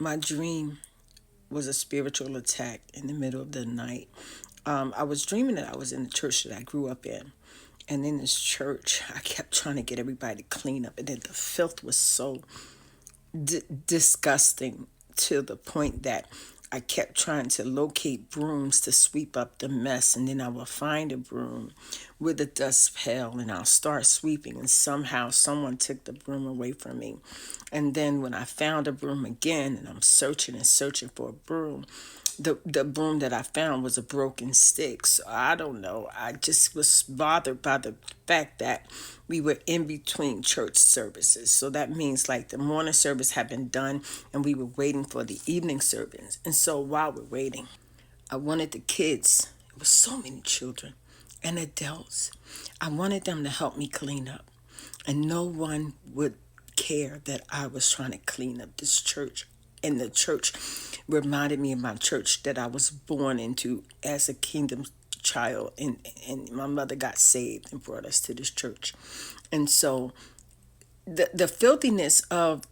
My dream was a spiritual attack in the middle of the night. I was dreaming that I was in the church that I grew up in. And in this church, I kept trying to get everybody to clean up. And then the filth was so disgusting to the point that I kept trying to locate brooms to sweep up the mess, and then I will find a broom with a dust pail and I'll start sweeping, and somehow someone took the broom away from me. And then when I found a broom again and I'm searching and searching for a broom, the broom that I found was a broken stick. So I don't know. I just was bothered by the fact that we were in between church services. So that means like the morning service had been done and we were waiting for the evening service. And so while we're waiting, I wanted the kids, it was so many children and adults. I wanted them to help me clean up. And no one would care that I was trying to clean up this church. And the church reminded me of my church that I was born into as a kingdom child. And my mother got saved and brought us to this church. And so the filthiness of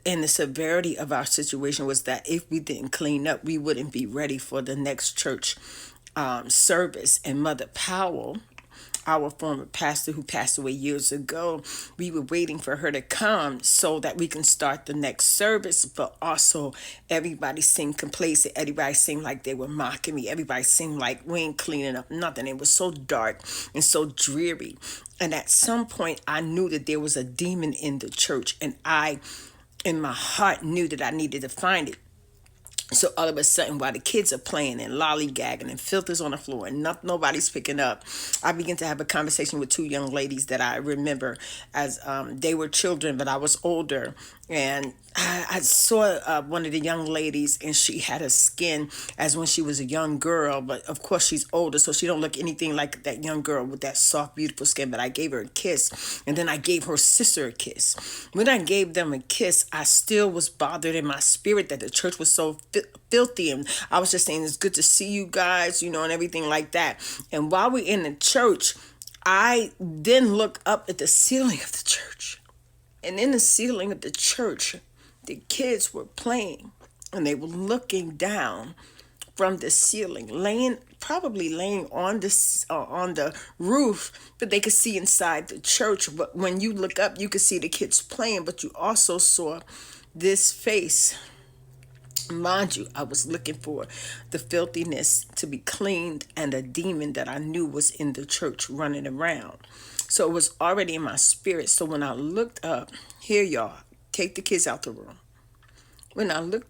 and the severity of our situation was that if we didn't clean up, we wouldn't be ready for the next church service. And Mother Powell, our former pastor who passed away years ago, we were waiting for her to come so that we can start the next service. But also, everybody seemed complacent. Everybody seemed like they were mocking me. Everybody seemed like we ain't cleaning up nothing. It was so dark and so dreary. And at some point, I knew that there was a demon in the church, and I, in my heart, knew that I needed to find it. So all of a sudden, while the kids are playing and lollygagging and filth is on the floor and nobody's picking up, I begin to have a conversation with two young ladies that I remember as they were children, but I was older. And I saw one of the young ladies, and she had a skin as when she was a young girl, but of course she's older, so she don't look anything like that young girl with that soft, beautiful skin. But I gave her a kiss, and then I gave her sister a kiss. When I gave them a kiss, I still was bothered in my spirit that the church was so filthy, and I was just saying it's good to see you guys, and everything like that. And while we're in the church, I then look up at the ceiling of the church, and in the ceiling of the church, the kids were playing, and they were looking down from the ceiling, probably laying on the roof, but they could see inside the church. But when you look up, you could see the kids playing, but you also saw this face. Mind you, I was looking for the filthiness to be cleaned and a demon that I knew was in the church running around. So it was already in my spirit. So when I looked up, here y'all, take the kids out the room. When I looked